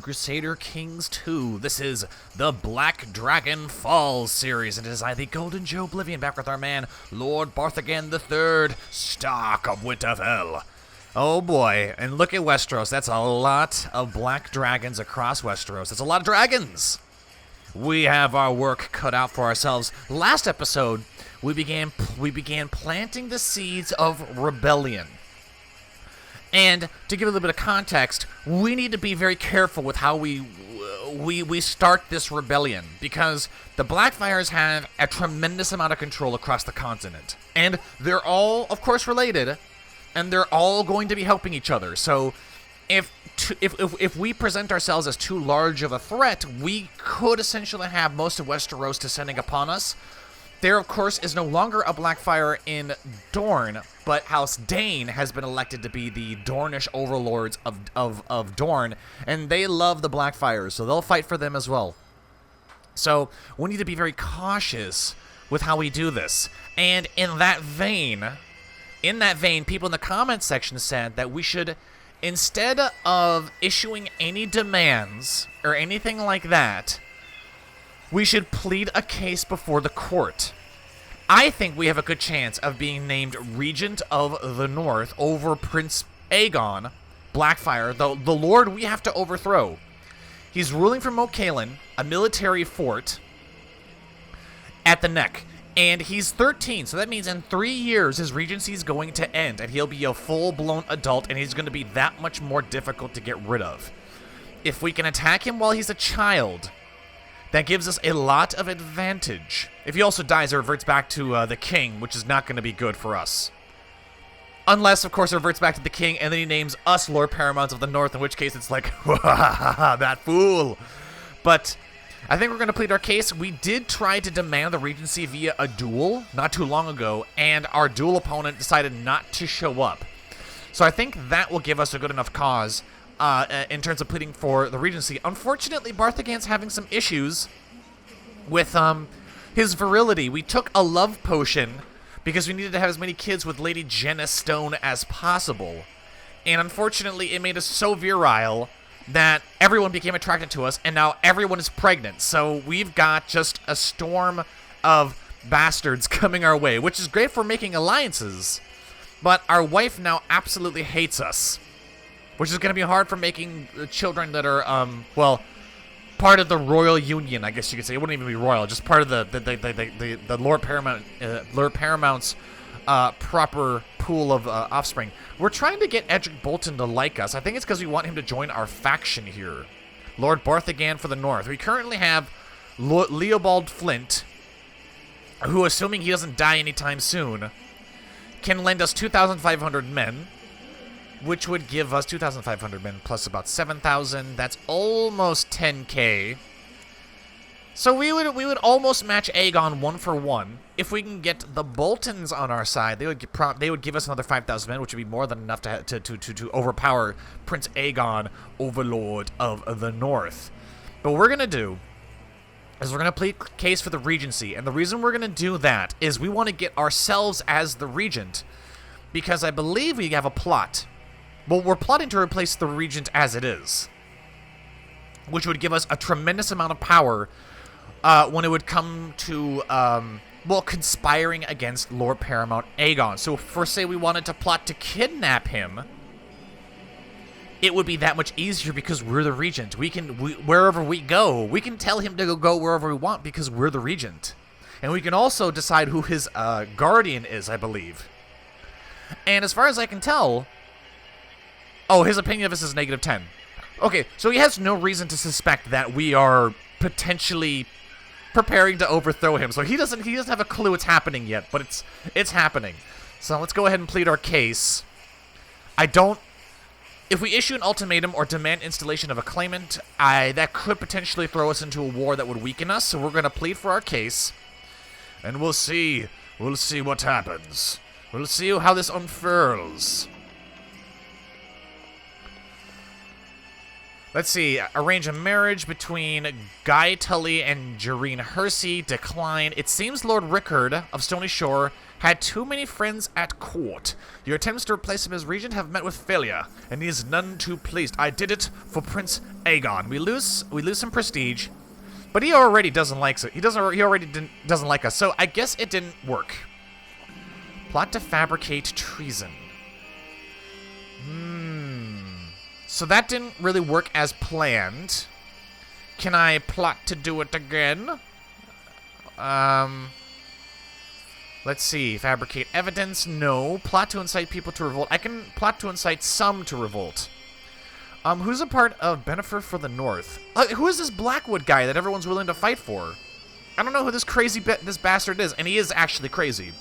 Crusader Kings 2. This is the Black Dragon Falls series, and it is I, the Golden Joe Oblivion, back with our man, Lord Barthogan III, Stark of Winterfell. Oh boy, and look at Westeros. That's a lot of black dragons across Westeros. That's a lot of dragons. We have our work cut out for ourselves. Last episode, we began planting the seeds of rebellion. And to give a little bit of context, we need to be very careful with how we start this rebellion, because the Blackfyres have a tremendous amount of control across the continent, and they're all, of course, related, and they're all going to be helping each other. So, if we present ourselves as too large of a threat, we could essentially have most of Westeros descending upon us. There, of course, is no longer a Blackfyre in Dorne, but House Dane has been elected to be the Dornish overlords of Dorne, and they love the Blackfyres, so they'll fight for them as well. So we need to be very cautious with how we do this. And in that vein, people in the comments section said that we should, instead of issuing any demands or anything like that, we should plead a case before the court. I think we have a good chance of being named Regent of the North over Prince Aegon, Blackfyre, the lord we have to overthrow. He's ruling from Mokalan, a military fort at the neck, and he's 13, so that means in 3 years his regency is going to end, and he'll be a full-blown adult, and he's going to be that much more difficult to get rid of. If we can attack him while he's a child, that gives us a lot of advantage. If he also dies, it reverts back to the king, which is not going to be good for us. Unless, of course, it reverts back to the king, and then he names us Lord Paramounts of the North, in which case it's like, that fool. But I think we're going to plead our case. We did try to demand the regency via a duel not too long ago, and our duel opponent decided not to show up. So I think that will give us a good enough cause in terms of pleading for the regency. Unfortunately, Barthogan's having some issues with his virility. We took a love potion because we needed to have as many kids with Lady Jenna Stone as possible. And unfortunately, it made us so virile that everyone became attracted to us, and now everyone is pregnant. So we've got just a storm of bastards coming our way, which is great for making alliances. But our wife now absolutely hates us, which is going to be hard for making children that are, well, part of the royal union, I guess you could say. It wouldn't even be royal, just part of the Lord Paramount's proper pool of offspring. We're trying to get Edric Bolton to like us. I think it's because we want him to join our faction here. Lord Barthogan for the North. We currently have Leopold Flint, who, assuming he doesn't die anytime soon, can lend us 2,500 men, which would give us 2,500 men plus about 7,000. That's almost 10k. So we would almost match Aegon 1-for-1 if we can get the Boltons on our side. They would give us another 5,000 men, which would be more than enough to overpower Prince Aegon, Overlord of the North. But what we're gonna do is we're gonna plead case for the regency, and the reason we're gonna do that is we want to get ourselves as the regent, because I believe we have a plot. Well, we're plotting to replace the regent as it is, which would give us a tremendous amount of power when it would come to, well, conspiring against Lord Paramount Aegon. So if, say, we wanted to plot to kidnap him, it would be that much easier because we're the regent. Wherever we go, we can tell him to go wherever we want because we're the regent. And we can also decide who his guardian is, I believe. And as far as I can tell, oh, his opinion of us is -10. Okay, so he has no reason to suspect that we are potentially preparing to overthrow him. So he doesn't have a clue it's happening yet, but it's happening. So let's go ahead and plead our case. If we issue an ultimatum or demand installation of a claimant, that could potentially throw us into a war that would weaken us. So we're going to plead for our case, and we'll see what happens. We'll see how this unfurls. Let's see. Arrange a marriage between Guy Tully and Jareen Hersey. Decline. It seems Lord Rickard of Stony Shore Had too many friends at court. Your attempts to replace him as regent have met with failure, and he is none too pleased. I did it for Prince Aegon. We lose some prestige, but he already doesn't like it. He already doesn't like us. So I guess it didn't work. Plot to fabricate treason. So that didn't really work as planned. Can I plot to do it again? Let's see. Fabricate evidence. No. Plot to incite people to revolt. I can plot to incite some to revolt. Who's a part of Benefer for the North? Who is this Blackwood guy that everyone's willing to fight for? I don't know who this crazy this bastard is, and he is actually crazy.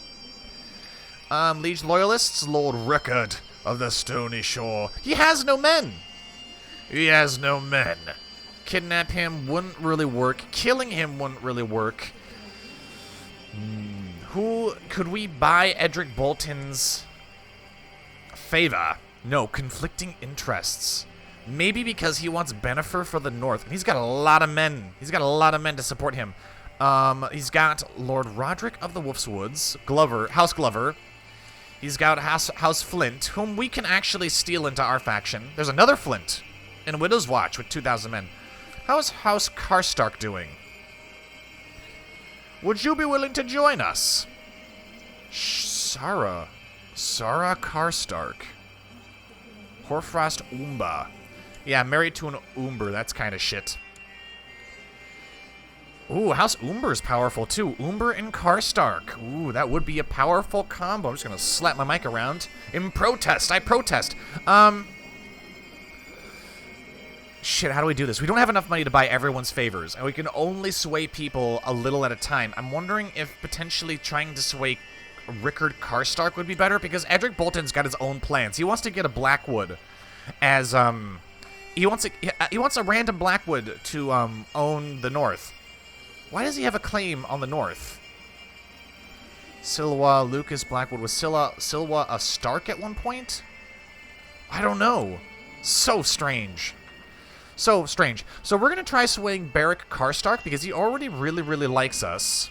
Liege loyalists, Lord Rickard of the Stony Shore. He has no men. He has no men. Kidnap him wouldn't really work. Killing him wouldn't really work. Who could we buy Edric Bolton's favor? No, conflicting interests. Maybe because he wants Benefer for the North. And he's got a lot of men. He's got a lot of men to support him. He's got Lord Roderick of the Wolf's Woods, House Glover. He's got House Flint, whom we can actually steal into our faction. There's another Flint in Widow's Watch with 2,000 men. How's House Karstark doing? Would you be willing to join us? Sarah Karstark. Horfrost Umba. Yeah, married to an Umber. That's kind of shit. Ooh, House Umber's powerful too. Umber and Karstark. Ooh, that would be a powerful combo. I'm just gonna slap my mic around. In protest, I protest. Shit, how do we do this? We don't have enough money to buy everyone's favors, and we can only sway people a little at a time. I'm wondering if potentially trying to sway Rickard Karstark would be better, because Edric Bolton's got his own plans. He wants to get a Blackwood as, he wants a random Blackwood to, own the North. Why does he have a claim on the North? Silwa, Lucas Blackwood. Was Silwa a Stark at one point? I don't know. So strange. So strange. So we're going to try swaying Beric Karstark because he already really, really likes us.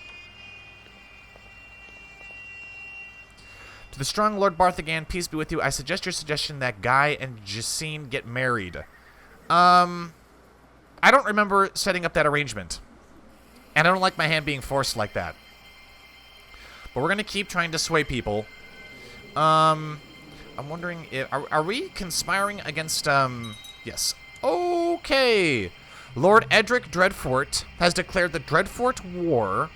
To the strong Lord Barthogan, peace be with you. I suggest your suggestion that Guy and Jacine get married. I don't remember setting up that arrangement. And I don't like my hand being forced like that. But we're going to keep trying to sway people. I'm wondering if... Are we conspiring against... Yes. Okay. Lord Edric Dreadfort has declared the Dreadfort War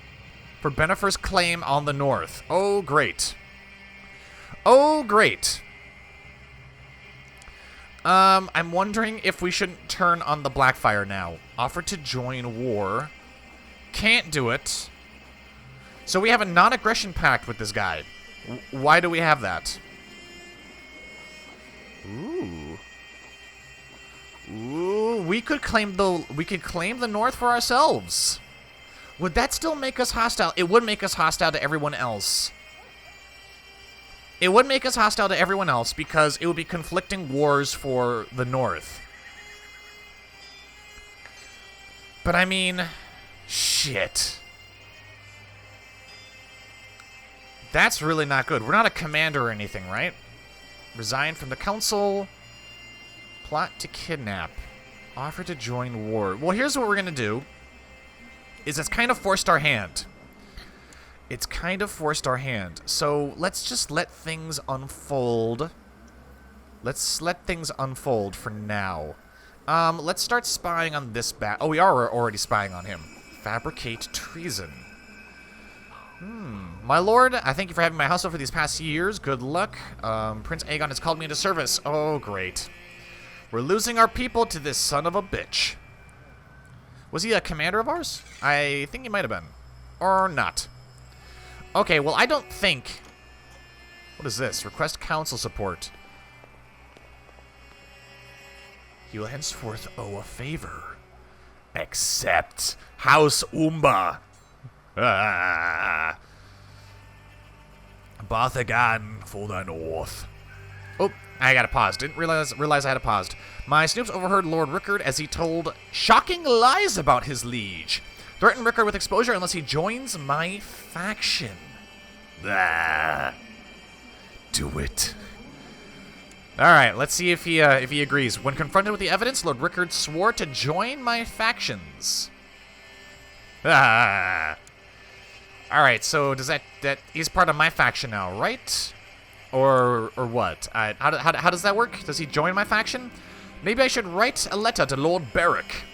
for Benefer's claim on the North. Oh, great. Oh, great. I'm wondering if we shouldn't turn on the Blackfyre now. Offer to join war. Can't do it. So we have a non-aggression pact with this guy. Why do we have that? Ooh. Ooh, we could claim the North for ourselves. Would that still make us hostile? It would make us hostile to everyone else. It would make us hostile to everyone else because it would be conflicting wars for the North. But I mean, shit. That's really not good. We're not a commander or anything, right? Resign from the council. Plot to kidnap. Offer to join war. Well, here's what we're going to do. It's kind of forced our hand. It's kind of forced our hand. So let's just let things unfold. Let's let things unfold for now. Let's start spying on this bat. Oh, we are already spying on him. Fabricate treason. My lord, I thank you for having my household for these past years. Good luck. Prince Aegon has called me into service. Oh, great. We're losing our people to this son of a bitch. Was he a commander of ours? I think he might have been. Or not. Okay, well, I don't think... What is this? Request council support. He will henceforth owe a favor. Accept House Umba. Barthogan for the North. Oh, I gotta pause. Didn't realize I had paused. My snoops overheard Lord Rickard as he told shocking lies about his liege. Threaten Rickard with exposure unless he joins my faction. Ah. Do it. Alright, let's see if he agrees. When confronted with the evidence, Lord Rickard swore to join my factions. Ah. Alright, so does that he's part of my faction now, right? Or what? How does that work? Does he join my faction? Maybe I should write a letter to Lord Beric.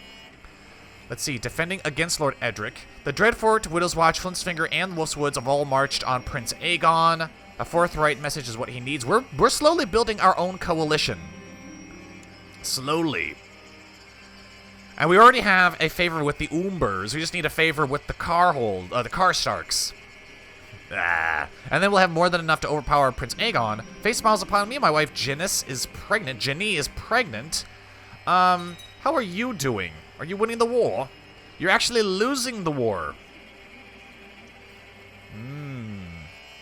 Let's see, defending against Lord Edric. The Dreadfort, Widow's Watch, Flint's Finger, and Wolf's Woods have all marched on Prince Aegon. A forthright message is what he needs. We're slowly building our own coalition. Slowly. And we already have a favor with the Umbers. We just need a favor with the Car Starks. Ah. And then we'll have more than enough to overpower Prince Aegon. Face smiles upon me. My wife Janice is pregnant. Jenny is pregnant. How are you doing? Are you winning the war? You're actually losing the war.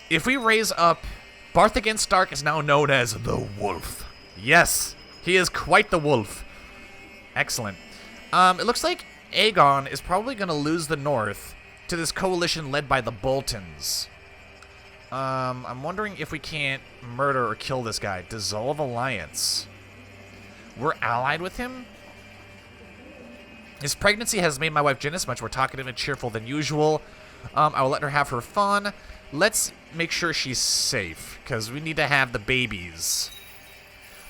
If we raise up, Barthogan Stark is now known as the Wolf. Yes, he is quite the wolf. Excellent. It looks like Aegon is probably going to lose the North to this coalition led by the Boltons. I'm wondering if we can't murder or kill this guy. Dissolve alliance. We're allied with him? His pregnancy has made my wife Janice much more talkative and cheerful than usual. I will let her have her fun. Let's make sure she's safe, because we need to have the babies.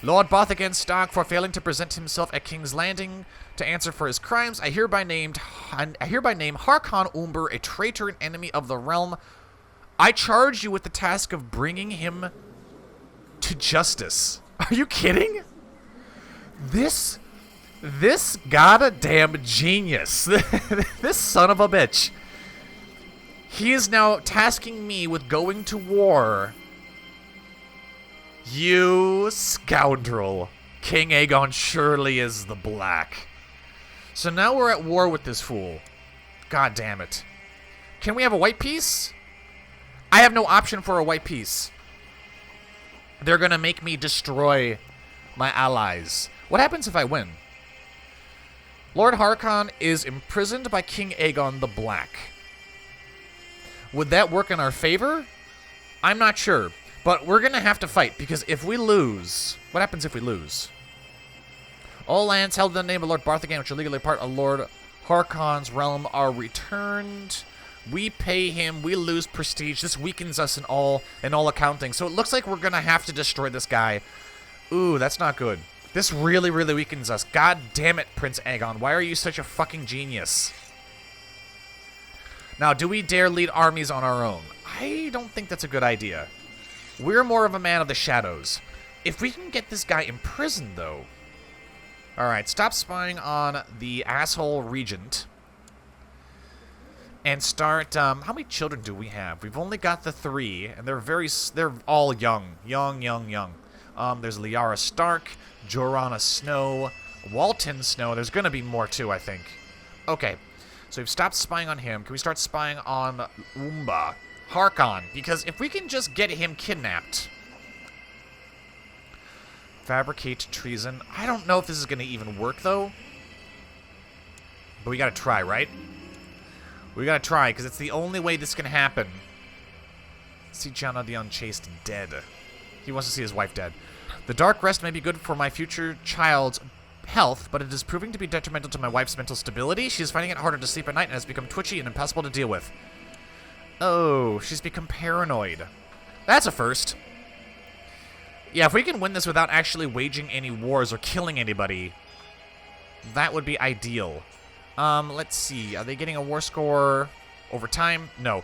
Lord Barthogan Stark, for failing to present himself at King's Landing to answer for his crimes, I hereby name Harkon Umber a traitor and enemy of the realm. I charge you with the task of bringing him to justice. Are you kidding? This goddamn genius. This son of a bitch. He is now tasking me with going to war. You scoundrel. King Aegon surely is the Black. So now we're at war with this fool. God damn it. Can we have a white peace? I have no option for a white peace. They're gonna make me destroy my allies. What happens if I win? Lord Harkon is imprisoned by King Aegon the Black. Would that work in our favor? I'm not sure. But we're going to have to fight, because if we lose... What happens if we lose? All lands held in the name of Lord Barthogan, which are legally part of Lord Harkon's realm, are returned. We pay him. We lose prestige. This weakens us in all accounting. So it looks like we're going to have to destroy this guy. Ooh, that's not good. This really, really weakens us. God damn it, Prince Aegon. Why are you such a fucking genius? Now, do we dare lead armies on our own? I don't think that's a good idea. We're more of a man of the shadows. If we can get this guy imprisoned, though... Alright, stop spying on the asshole regent. And start... how many children do we have? We've only got the 3, and they're all young. Young. There's Lyanna Stark, Jorana Snow, Walton Snow. There's gonna be more, too, I think. Okay. So we've stopped spying on him. Can we start spying on Umba? Harkon. Because if we can just get him kidnapped... Fabricate treason. I don't know if this is going to even work, though. But we got to try, right? We got to try, because it's the only way this can happen. See Janna the Unchaste dead. He wants to see his wife dead. The dark rest may be good for my future child's health, but it is proving to be detrimental to my wife's mental stability. She is finding it harder to sleep at night and has become twitchy and impossible to deal with. Oh, she's become paranoid. That's a first. Yeah, if we can win this without actually waging any wars or killing anybody, that would be ideal. Let's see. Are they getting a war score over time? No.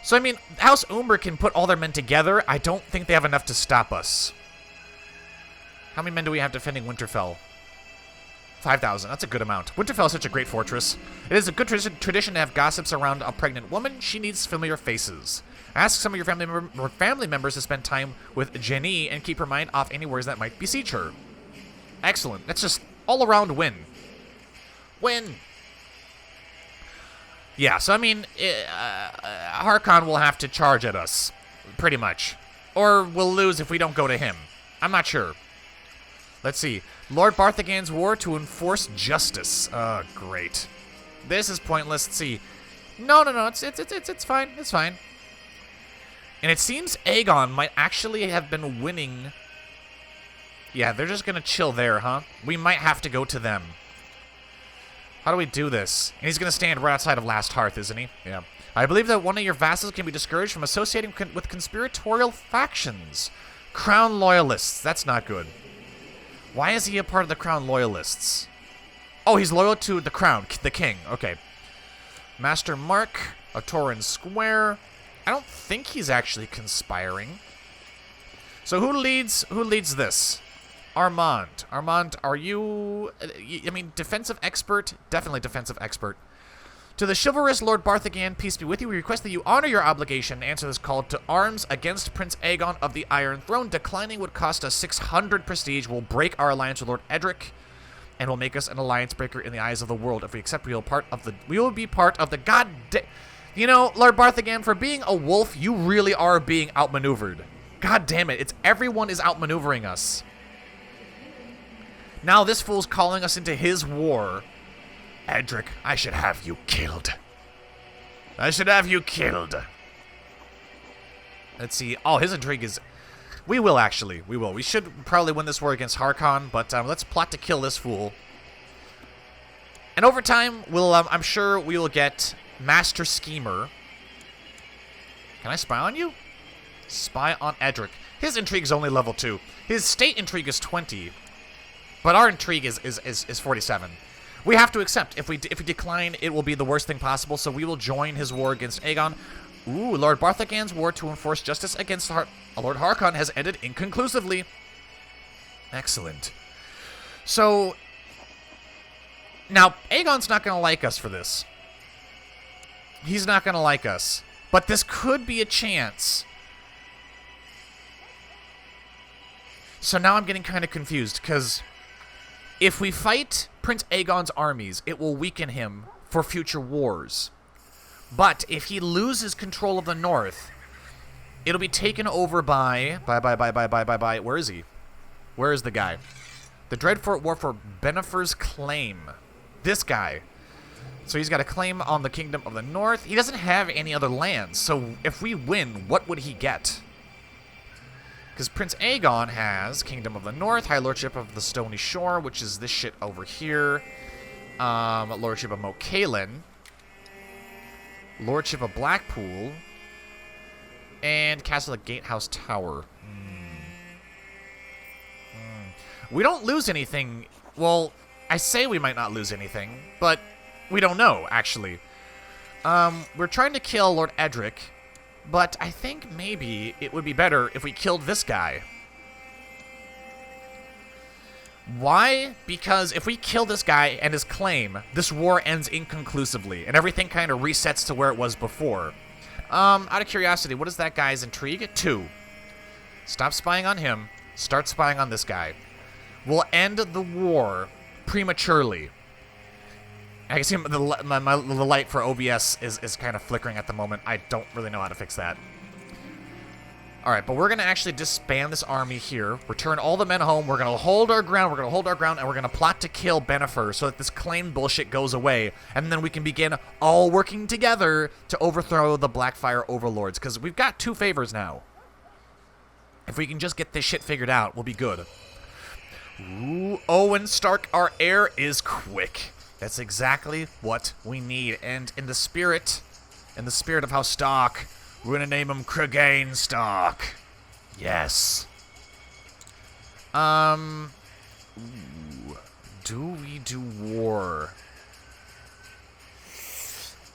So, I mean, House Umber can put all their men together. I don't think they have enough to stop us. How many men do we have defending Winterfell? 5,000. That's a good amount. Winterfell is such a great fortress. It is a good tradition to have gossips around a pregnant woman. She needs familiar faces. Ask some of your family members to spend time with Jenny and keep her mind off any worries that might besiege her. Excellent. That's just all-around win. Win! Yeah, so I mean, Harkon will have to charge at us, pretty much. Or we'll lose if we don't go to him. I'm not sure. Let's see. Lord Barthogan's war to enforce justice. Great. This is pointless. Let's see. No. It's fine. It's fine. And it seems Aegon might actually have been winning. Yeah, they're just going to chill there, huh? We might have to go to them. How do we do this? And he's going to stand right outside of Last Hearth, isn't he? Yeah. I believe that one of your vassals can be discouraged from associating with conspiratorial factions. Crown loyalists. That's not good. Why is he a part of the Crown loyalists? Oh, he's loyal to the Crown, the King. Okay. Master Mark, a Torin Square. I don't think he's actually conspiring. So who leads this? Armand. Armand, are you... I mean, defensive expert? Definitely defensive expert. To the chivalrous Lord Barthogan, peace be with you. We request that you honor your obligation and answer this call to arms against Prince Aegon of the Iron Throne. Declining would cost us 600 prestige, will break our alliance with Lord Edric, and will make us an alliance breaker in the eyes of the world. If we accept, we will be part of the goddamn... You know, Lord Barthogan, for being a wolf, you really are being outmaneuvered. God damn it, everyone is outmaneuvering us. Now this fool's calling us into his war. Edric, I should have you killed. I should have you killed. Let's see. Oh, his intrigue is... We will, actually. We will. We should probably win this war against Harkon, but let's plot to kill this fool. And over time, I'm sure we will get Master Schemer. Can I spy on you? Spy on Edric. His intrigue is only level 2. His state intrigue is 20. But our intrigue is 47. We have to accept. If we decline, it will be the worst thing possible, so we will join his war against Aegon. Ooh, Lord Barthogan's war to enforce justice against Lord Harkon has ended inconclusively. Excellent. So, now, Aegon's not going to like us for this. He's not going to like us. But this could be a chance. So now I'm getting kind of confused, because if we fight Prince Aegon's armies, it will weaken him for future wars. But if he loses control of the north, it'll be taken over by... Where is he? Where is the guy? The Dreadfort War for Bennifer's Claim. This guy. So he's got a claim on the Kingdom of the North. He doesn't have any other lands, so if we win, what would he get? Because Prince Aegon has Kingdom of the North, High Lordship of the Stony Shore, which is this shit over here. Lordship of Mokalin. Lordship of Blackpool. And Castle of Gatehouse Tower. We don't lose anything. Well, I say we might not lose anything, but we don't know, actually. We're trying to kill Lord Edric. But I think maybe it would be better if we killed this guy. Why? Because if we kill this guy and his claim, this war ends inconclusively, and everything kind of resets to where it was before. Out of curiosity, what is that guy's intrigue? 2. Stop spying on him. Start spying on this guy. We'll end the war prematurely. I can see the light for OBS is kind of flickering at the moment. I don't really know how to fix that. Alright, but we're going to actually disband this army here. Return all the men home. We're going to hold our ground. We're going to hold our ground, and we're going to plot to kill Bennifer so that this claim bullshit goes away. And then we can begin all working together to overthrow the Blackfyre overlords. Because we've got 2 favors now. If we can just get this shit figured out, we'll be good. Ooh, Owen Stark, our heir, is quick. That's exactly what we need. And in the spirit of House Stark, we're going to name him Barthogan Stark. Yes. Ooh, do we do war?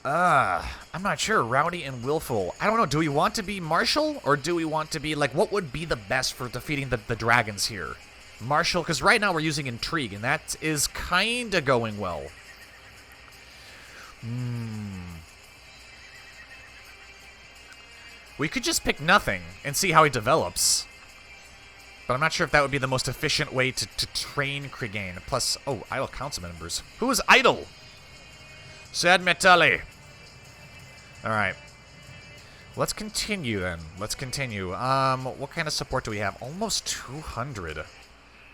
I'm not sure. Rowdy and willful. I don't know. Do we want to be martial, or do we want to be, like, what would be the best for defeating the dragons here? Martial, because right now we're using intrigue, and that is kind of going well. We could just pick nothing and see how he develops. But I'm not sure if that would be the most efficient way to train Clegane. Plus, oh, idle council members. Who is idle? Sad Metali. Alright. Let's continue then. Let's continue. What kind of support do we have? Almost 200.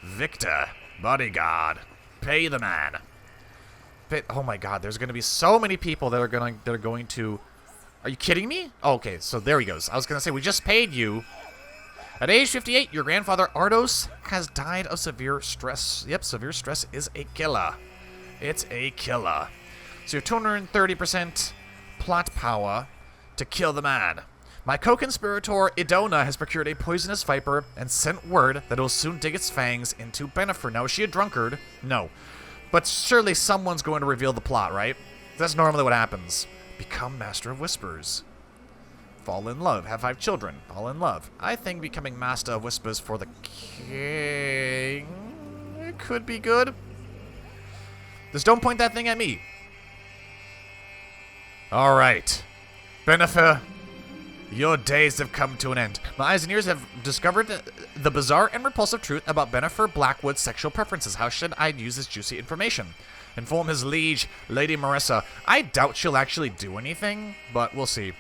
Victor, bodyguard, pay the man. Oh my God, there's going to be so many people that are going to Are you kidding me? Oh, okay, so there he goes. I was going to say, we just paid you. At age 58, your grandfather Ardos has died of severe stress. Yep, severe stress is a killer. It's a killer. So you're 230% plot power to kill the man. My co-conspirator Idona has procured a poisonous viper and sent word that it will soon dig its fangs into Bennifer. Now, is she a drunkard? No. But surely someone's going to reveal the plot, right? That's normally what happens. Become Master of Whispers. Fall in love. Have 5 children. Fall in love. I think becoming Master of Whispers for the king... it could be good. Just don't point that thing at me. Alright. Bennifer, your days have come to an end. My eyes and ears have discovered the bizarre and repulsive truth about Bennifer Blackwood's sexual preferences. How should I use this juicy information? Inform his liege, Lady Marissa. I doubt she'll actually do anything, but we'll see.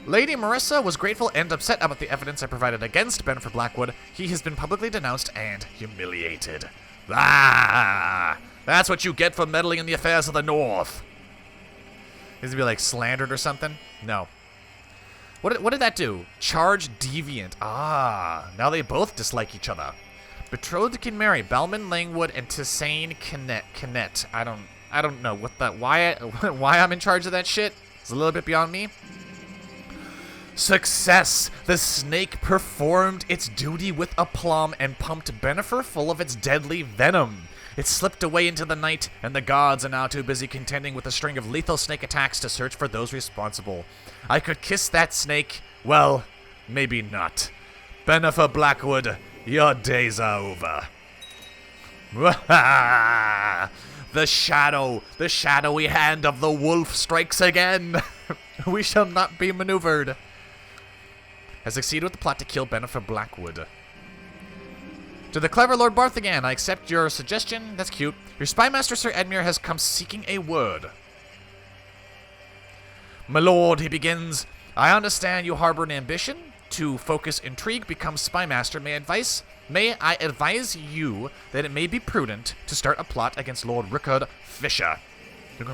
Lady Marissa was grateful and upset about the evidence I provided against Bennifer Blackwood. He has been publicly denounced and humiliated. Ah! That's what you get for meddling in the affairs of the North. Is he be like slandered or something? No. What did that do? Charge deviant. Ah, now they both dislike each other. Betrothed can marry Balman Langwood and Tissane Kinnett. I don't know what that why I'm in charge of that shit. It's a little bit beyond me. Success! The snake performed its duty with aplomb and pumped Bennifer full of its deadly venom. It slipped away into the night, and the gods are now too busy contending with a string of lethal snake attacks to search for those responsible. I could kiss that snake. Well, maybe not. Bennifer Blackwood, your days are over. The shadowy hand of the wolf strikes again. We shall not be maneuvered. Has succeeded with the plot to kill Bennifer Blackwood. To the clever Lord Barthogan, I accept your suggestion. That's cute. Your spymaster Sir Edmure has come seeking a word. My lord, he begins. I understand you harbor an ambition to focus intrigue, become spymaster. May I advise you that it may be prudent to start a plot against Lord Rickard Fisher. You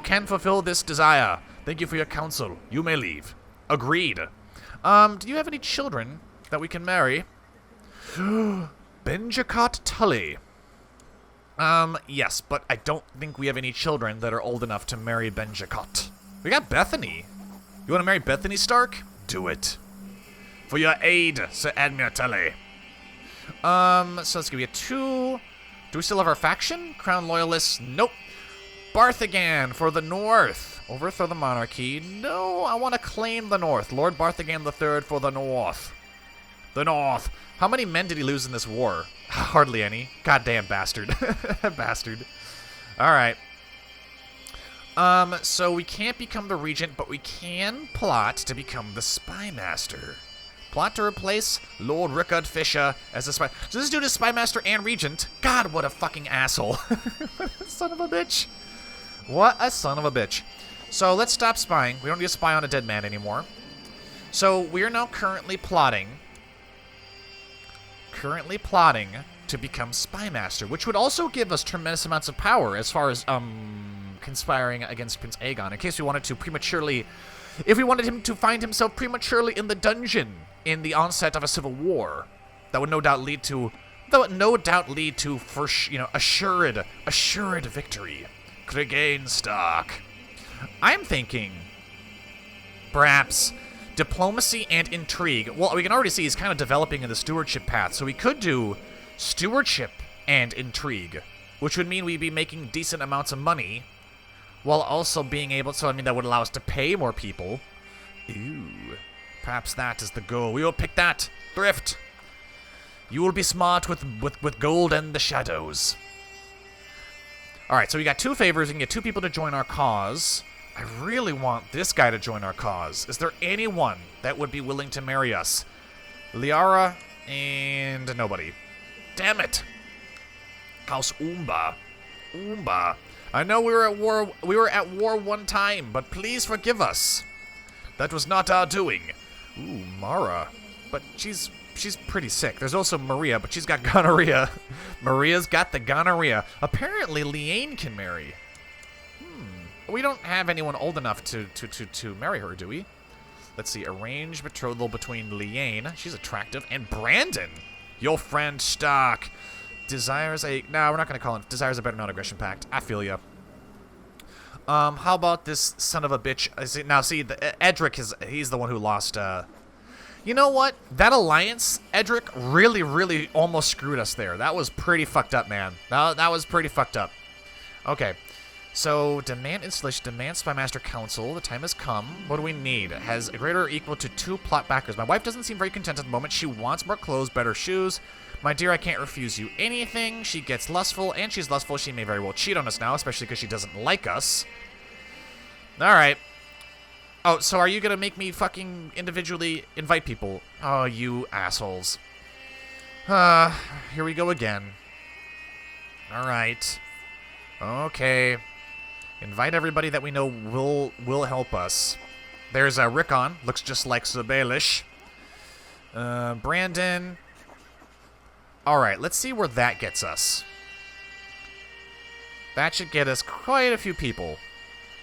can fulfill this desire. Thank you for your counsel. You may leave. Agreed. Do you have any children that we can marry? Benjacott Tully. Yes, but I don't think we have any children that are old enough to marry Benjacott. We got Bethany. You want to marry Bethany Stark? Do it. For your aid, Sir Edmure Tully. So let's give you 2. Do we still have our faction? Crown Loyalists? Nope. Barthogan for the North. Overthrow the monarchy. No, I want to claim the North. Lord Barthogan III for the North. The North. How many men did he lose in this war? Hardly any. Goddamn bastard. Bastard. Alright. So we can't become the regent, but we can plot to become the spymaster. Plot to replace Lord Rickard Fisher as a spy. So this dude is spymaster and regent. God, what a fucking asshole. Son of a bitch. What a son of a bitch. So let's stop spying. We don't need to spy on a dead man anymore. So we are now currently plotting to become spymaster, which would also give us tremendous amounts of power as far as conspiring against Prince Aegon, in case we wanted to prematurely, if we wanted him to find himself prematurely in the dungeon in the onset of a civil war. That would no doubt lead to assured victory. Clegane Stark. I'm thinking perhaps diplomacy and intrigue. Well, we can already see he's kind of developing in the stewardship path, so we could do stewardship and intrigue, which would mean we'd be making decent amounts of money while also being able, so I mean that would allow us to pay more people. Ooh, perhaps that is the goal. We will pick that. Thrift. You will be smart with gold and the shadows. Alright, so we got 2 favors. We can get 2 people to join our cause. I really want this guy to join our cause. Is there anyone that would be willing to marry us? Liara and nobody. Damn it. House Umba. I know we were at war one time, but please forgive us. That was not our doing. Ooh, Mara. But she's pretty sick. There's also Maria, but she's got gonorrhea. Maria's got the gonorrhea. Apparently, Liane can marry. we don't have anyone old enough to marry her, do we? Let's see. Arranged betrothal between Lyanne. She's attractive. And Brandon. Your friend Stark. Desires a... No, we're not going to call him. Desires a better non-aggression pact. I feel ya. How about this son of a bitch? Now, see, Edric, he's the one who lost... You know what? That alliance, Edric, really almost screwed us there. That was pretty fucked up, man. That was pretty fucked up. Okay. So, demand installation, demand Spymaster Council. The time has come. What do we need? Has a greater or equal to 2 plot backers. My wife doesn't seem very content at the moment. She wants more clothes, better shoes. My dear, I can't refuse you anything. She gets lustful, and she's lustful. She may very well cheat on us now, especially because she doesn't like us. Alright. Oh, so are you gonna make me fucking individually invite people? Oh, you assholes. Here we go again. Alright. Okay. Invite everybody that we know will help us. There's Rickon. Looks just like Sabalish. Brandon. Alright, let's see where that gets us. That should get us quite a few people.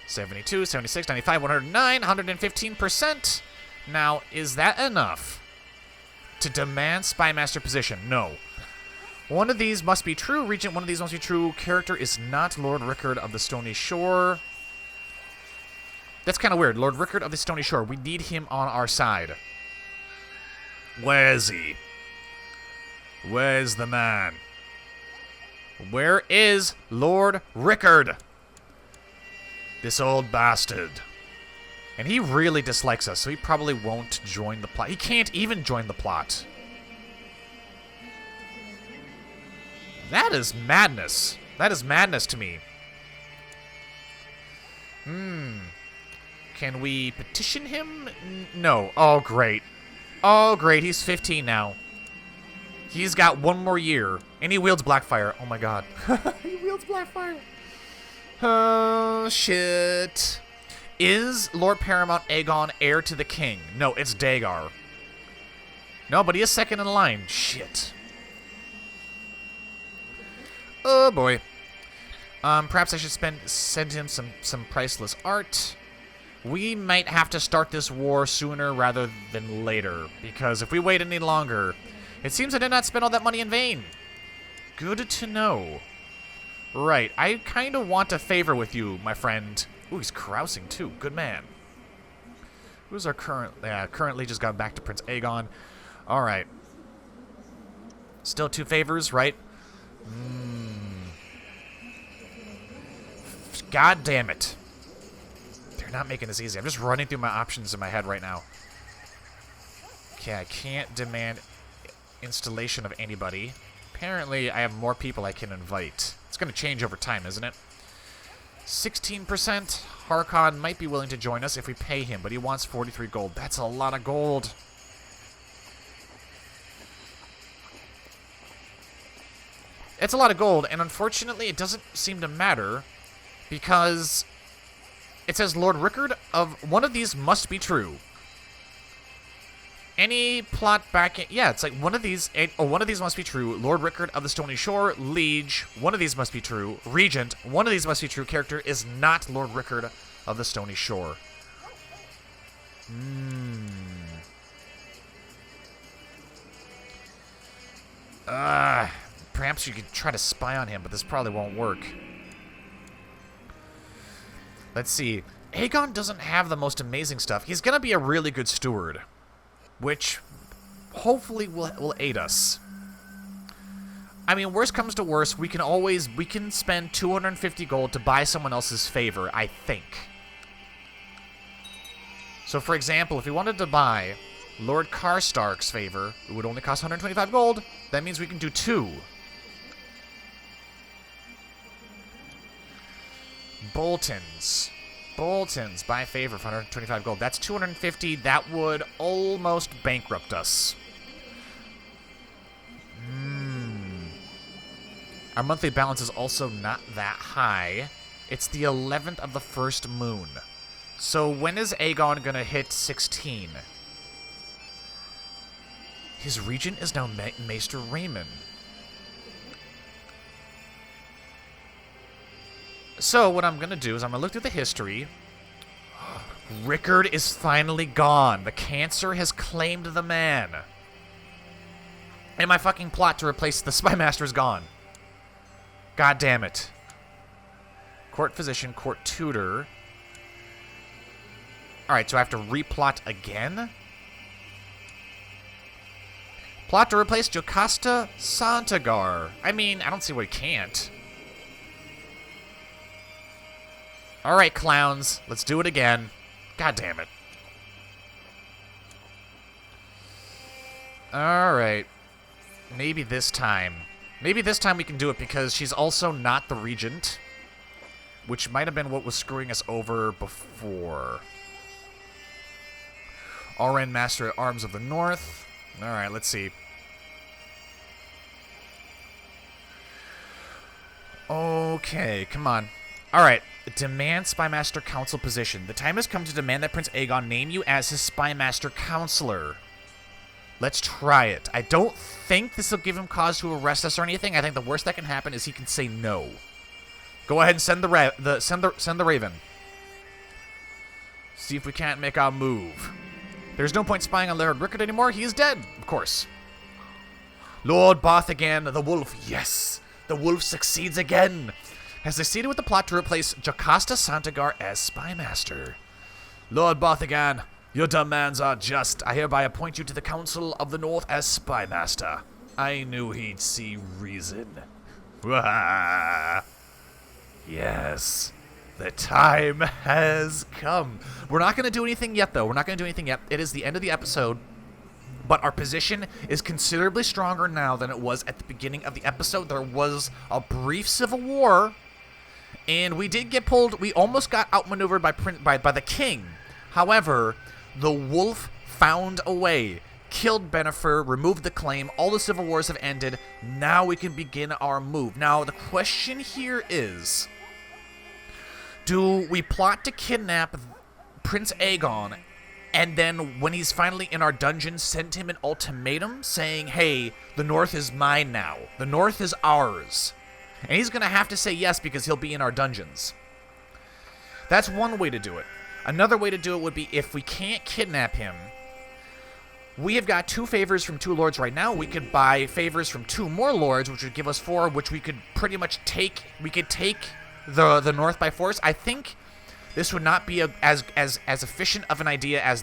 72, 76, 95, 109, 115%. Now, is that enough to demand Spymaster position? No. One of these must be true. Regent, one of these must be true. Character is not Lord Rickard of the Stony Shore. That's kind of weird. Lord Rickard of the Stony Shore. We need him on our side. Where's he? Where's the man? Where is Lord Rickard? This old bastard. And he really dislikes us, so he probably won't join the plot. He can't even join the plot. That is madness. That is madness to me. Can we petition him? No. Oh, great. Oh, great. He's 15 now. He's got 1 more year. And he wields Blackfyre. Oh, my God. He wields Blackfyre. Oh, shit. Is Lord Paramount Aegon heir to the king? No, it's Dagar. No, but he is second in line. Shit. Oh, boy. Perhaps I should send him some priceless art. We might have to start this war sooner rather than later, because if we wait any longer, it seems I did not spend all that money in vain. Good to know. Right, I kind of want a favor with you, my friend. Ooh, he's carousing too. Good man. Who's our current... Yeah, currently just got back to Prince Aegon. All right. Still 2 favors, right? God damn it. They're not making this easy. I'm just running through my options in my head right now. Okay, I can't demand installation of anybody. Apparently, I have more people I can invite. It's going to change over time, isn't it? 16%. Harkon might be willing to join us if we pay him, but he wants 43 gold. That's a lot of gold. It's a lot of gold, and unfortunately, it doesn't seem to matter because it says Lord Rickard of one of these must be true. Any plot back in... Yeah, it's like one of these must be true. Lord Rickard of the Stony Shore, Liege, one of these must be true. Regent, one of these must be true. Character is not Lord Rickard of the Stony Shore. Perhaps you could try to spy on him, but this probably won't work. Let's see. Aegon doesn't have the most amazing stuff. He's going to be a really good steward, which hopefully will aid us. I mean, worst comes to worst, we can spend 250 gold to buy someone else's favor, I think. So, for example, if we wanted to buy Lord Karstark's favor, it would only cost 125 gold. That means we can do 2. Bolton's. Bolton's, buy favor for 125 gold. That's 250. That would almost bankrupt us. Our monthly balance is also not that high. It's the 11th of the first moon. So when is Aegon going to hit 16? His regent is now Maester Raymond. So what I'm going to do is I'm going to look through the history. Rickard is finally gone. The cancer has claimed the man. And my fucking plot to replace the Spy Master is gone. God damn it. Court physician, court tutor. Alright, so I have to replot again? Plot to replace Jocasta Santagar. I mean, I don't see why we can't. Alright, clowns. Let's do it again. God damn it. Alright. Maybe this time. Maybe this time we can do it because she's also not the regent. Which might have been what was screwing us over before. Alren, Master at Arms of the North. Alright, let's see. Okay, come on. Alright, demand Spymaster Council position. The time has come to demand that Prince Aegon name you as his Spymaster Counselor. Let's try it. I don't think this will give him cause to arrest us or anything. I think the worst that can happen is he can say no. Go ahead and send the Raven. See if we can't make our move. There's no point spying on Lord Rickard anymore. He is dead, of course. Lord Barthogan, the wolf. Yes, the wolf succeeds again. Has succeeded with the plot to replace Jocasta Santagar as Spymaster. Lord Barthogan, your demands are just. I hereby appoint you to the Council of the North as Spymaster. I knew he'd see reason. Yes, the time has come. We're not going to do anything yet, though. We're not going to do anything yet. It is the end of the episode, but our position is considerably stronger now than it was at the beginning of the episode. There was a brief civil war, and we did get pulled. We almost got outmaneuvered by the king. However, the wolf found a way, killed Bennifer, removed the claim. All the civil wars have ended. Now we can begin our move. Now, the question here is, do we plot to kidnap Prince Aegon and then when he's finally in our dungeon send him an ultimatum saying, hey, the North is mine now. The North is ours. And he's going to have to say yes because he'll be in our dungeons. That's one way to do it. Another way to do it would be if we can't kidnap him, we have got 2 favors from 2 lords right now. We could buy favors from 2 more lords, which would give us 4, which we could pretty much take. We could take the North by force. I think this would not be as efficient of an idea as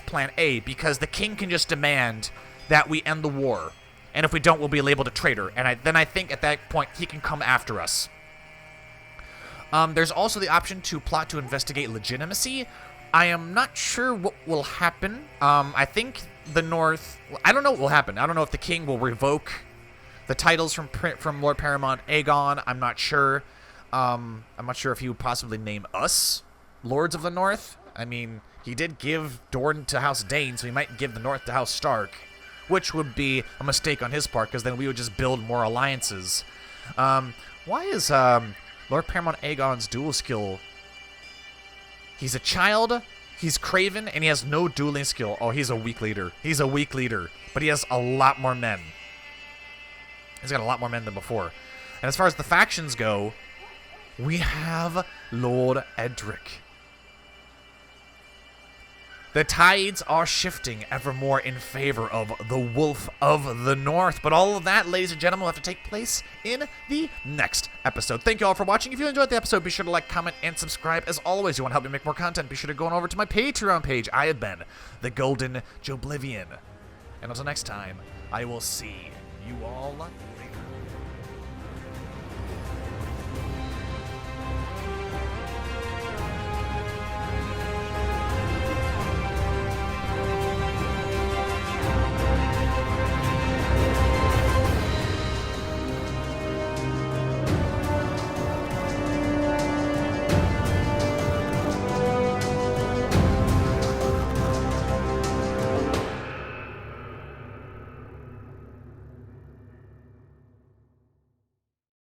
Plan A, because the king can just demand that we end the war, and if we don't, we'll be labeled a traitor. And then I think at that point he can come after us. There's also the option to plot to investigate legitimacy. I am not sure what will happen. I think the North. I don't know what will happen. I don't know if the king will revoke the titles from Lord Paramount Aegon. I'm not sure. I'm not sure if he would possibly name us Lords of the North. I mean, he did give Dorne to House Dane, so he might give the North to House Stark, which would be a mistake on his part, because then we would just build more alliances. Why is Lord Paramount Aegon's duel skill? He's a child, he's craven, and he has no dueling skill. Oh, he's a weak leader. He's a weak leader, but he has a lot more men. He's got a lot more men than before. And as far as the factions go, we have Lord Edric. The tides are shifting ever more in favor of the Wolf of the North. But all of that, ladies and gentlemen, will have to take place in the next episode. Thank you all for watching. If you enjoyed the episode, be sure to like, comment, and subscribe. As always, you want to help me make more content, be sure to go on over to my Patreon page. I have been the Golden Joblivian. And until next time, I will see you all later.